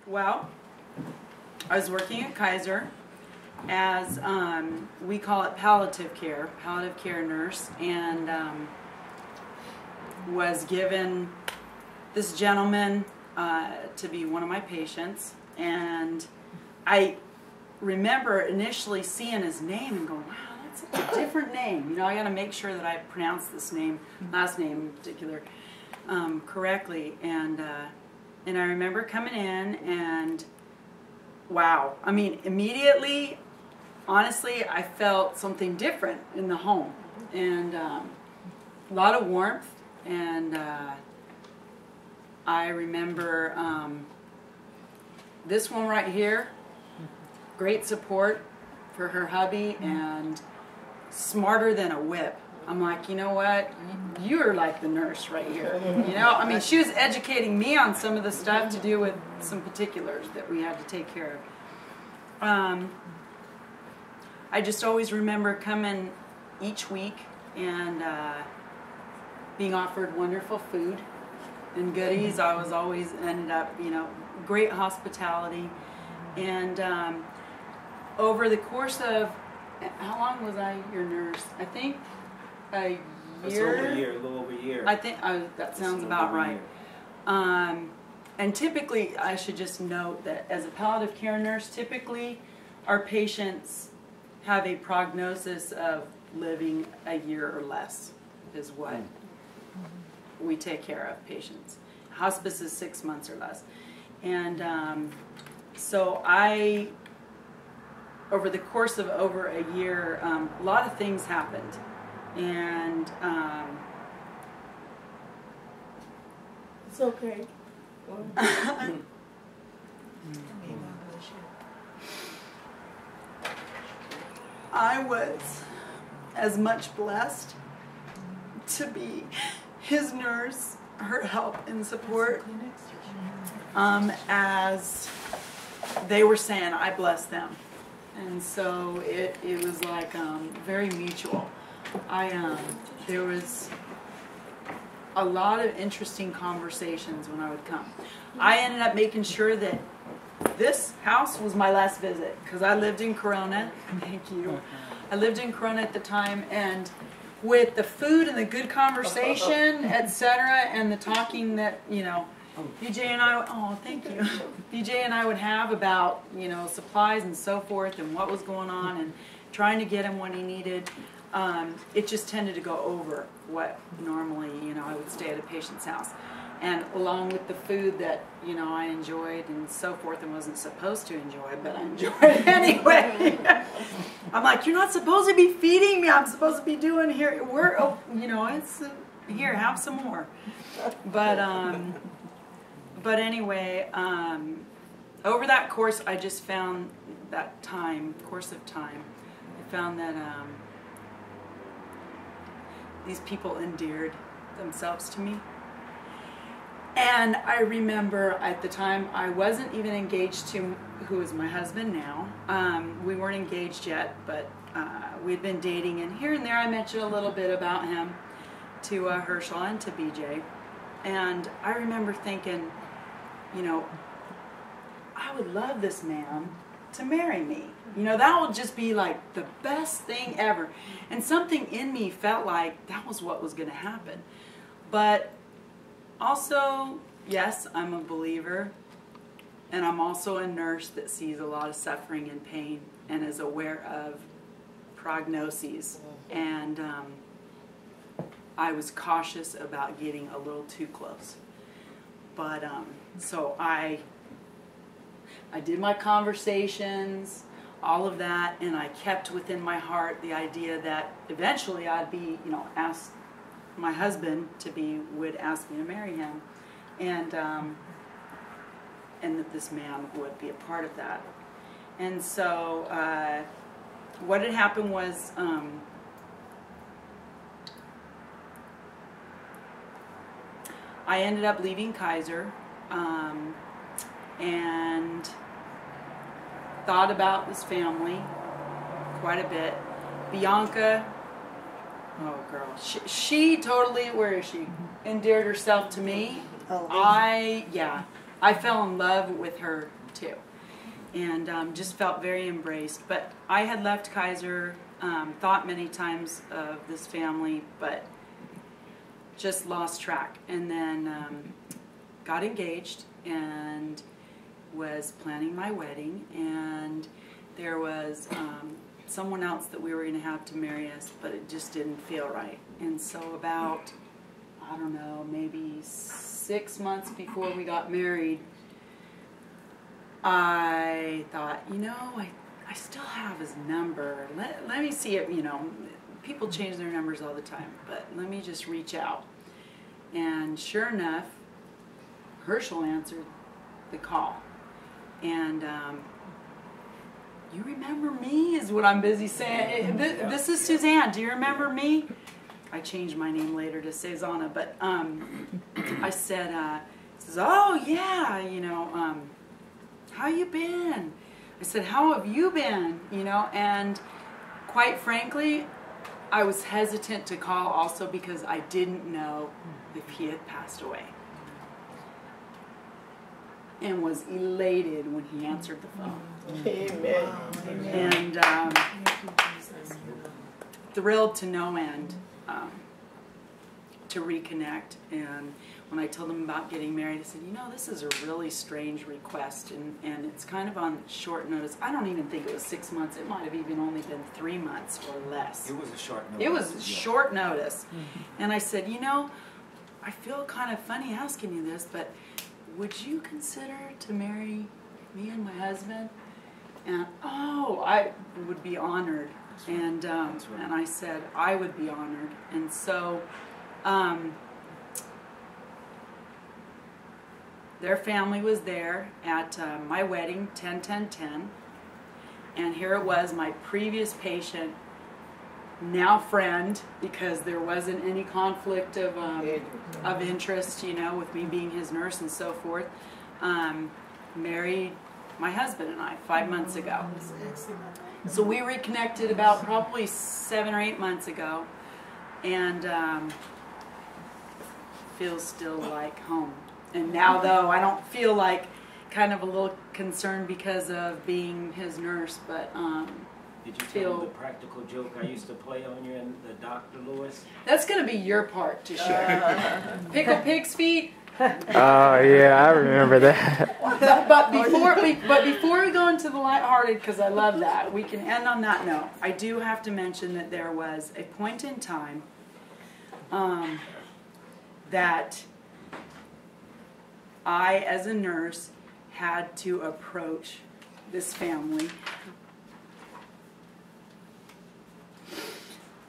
Well, I was working at Kaiser as, we call it palliative care nurse, and was given this gentleman to be one of my patients. And I remember initially seeing his name and going, wow, that's such a different name. You know, I got to make sure that I pronounce this name, last name in particular, correctly. And I remember coming in and, wow, I mean, immediately, honestly, I felt something different in the home. And a lot of warmth. And I remember this one right here, great support for her hubby, and smarter than a whip. I'm like, you know what? You're like the nurse right here. You know, I mean, she was educating me on some of the stuff to do with some particulars that we had to take care of. I just always remember coming each week and being offered wonderful food and goodies. I was always ended up, you know, great hospitality. And over the course of, how long was I your nurse? I think a year. It's over a year, a little over a year. I think that sounds about right. And typically, I should just note that as a palliative care nurse, typically our patients have a prognosis of living a year or less, is what we take care of patients. Hospice is 6 months or less. And so I, over the course of over a year, a lot of things happened. And it's okay. I was as much blessed to be his nurse, her help and support, as they were saying I bless them. And so it was like very mutual. There was a lot of interesting conversations when I would come. I ended up making sure that this house was my last visit because I lived in Corona. Thank you. I lived in Corona at the time, and with the food and the good conversation, etc., and the talking that, you know, BJ and I, oh, thank you. BJ and I would have about, you know, supplies and so forth and what was going on and trying to get him what he needed. It just tended to go over what normally, you know, I would stay at a patient's house. And along with the food that, you know, I enjoyed and so forth and wasn't supposed to enjoy, but I enjoyed it anyway. I'm like, you're not supposed to be feeding me. I'm supposed to be doing here. You know, it's here, have some more. But anyway, over that course, I just found that course of time, I found that these people endeared themselves to me. And I remember at the time, I wasn't even engaged to who is my husband now. We weren't engaged yet, but we'd been dating, and here and there I mentioned a little bit about him to Herschel and to BJ. And I remember thinking, you know, I would love this man to marry me. You know, that would just be like the best thing ever. And something in me felt like that was what was going to happen. But also, yes, I'm a believer, and I'm also a nurse that sees a lot of suffering and pain and is aware of prognoses. And I was cautious about getting a little too close. But so I did my conversations, all of that, and I kept within my heart the idea that eventually I'd be, you know, asked. My husband would ask me to marry him, and that this man would be a part of that. And so what had happened was I ended up leaving Kaiser and thought about this family quite a bit. Bianca, oh girl, she totally, where is she? Endeared herself to me. Oh, I fell in love with her too, and just felt very embraced. But I had left Kaiser, thought many times of this family, but just lost track. And then got engaged and was planning my wedding, and there was someone else that we were going to have to marry us, but it just didn't feel right. And so about, I don't know, maybe 6 months before we got married, I thought, you know, I still have his number. Let me see it, you know, people change their numbers all the time, but let me just reach out. And sure enough, Herschel answered the call. And you remember me is what I'm busy saying. This is Suzanne. Do you remember me? I changed my name later to Sasanna, but I said, he says, oh yeah, you know, how you been? I said, how have you been? You know, and quite frankly, I was hesitant to call also because I didn't know if he had passed away. And was elated when he answered the phone. Amen. And thrilled to no end to reconnect. And when I told him about getting married, I said, you know, this is a really strange request, and it's kind of on short notice. I don't even think it was 6 months. It might have even only been 3 months or less. It was a short notice. It was short notice. And I said, you know, I feel kind of funny asking you this, but would you consider to marry me and my husband? And oh, I would be honored. And and I said I would be honored. And so their family was there at my wedding, 10-10-10. And here it was, my previous patient, now friend, because there wasn't any conflict of interest, you know, with me being his nurse and so forth, married my husband and I 5 months ago. So we reconnected about probably 7 or 8 months ago, and feels still like home. And now, though, I don't feel like kind of a little concerned because of being his nurse, but did you tell him the practical joke I used to play on you and the Dr. Lewis? That's going to be your part to share. Pickle pig's feet. Oh yeah, I remember that. But before we go into the lighthearted, because I love that, we can end on that note. I do have to mention that there was a point in time that I, as a nurse, had to approach this family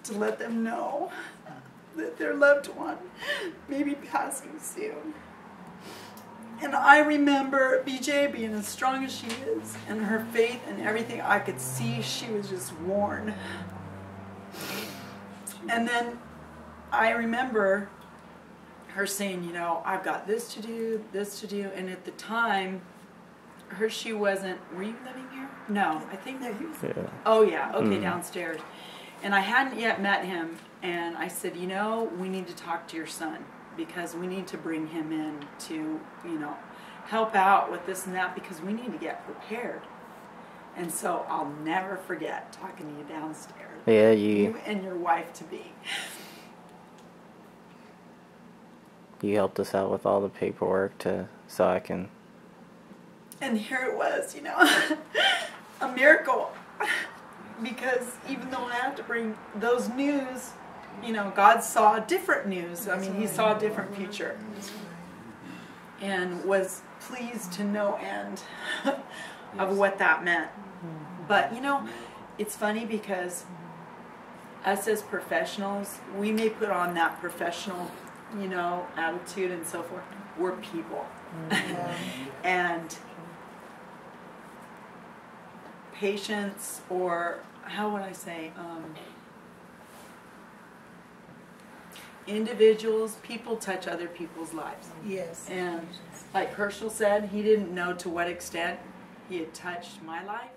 to let them know that their loved one may be passing soon. And I remember BJ being as strong as she is, and her faith and everything, I could see she was just worn. And then I remember her saying, you know, I've got this to do, and at the time, she wasn't, were you living here? No, I think that he was. Yeah. Oh yeah, okay, downstairs. And I hadn't yet met him, and I said, you know, we need to talk to your son, because we need to bring him in to, you know, help out with this and that, because we need to get prepared. And so I'll never forget talking to you downstairs. Yeah, you and your wife to be. You helped us out with all the paperwork so I can. And here it was, you know, a miracle. Because even though I had to bring those news, you know, God saw different news. I mean, He saw a different future. And was pleased to no end of what that meant. But, you know, it's funny because us as professionals, we may put on that professional, you know, attitude and so forth. We're people. And patients, or how would I say, individuals, people touch other people's lives. Yes. And like Herschel said, he didn't know to what extent he had touched my life.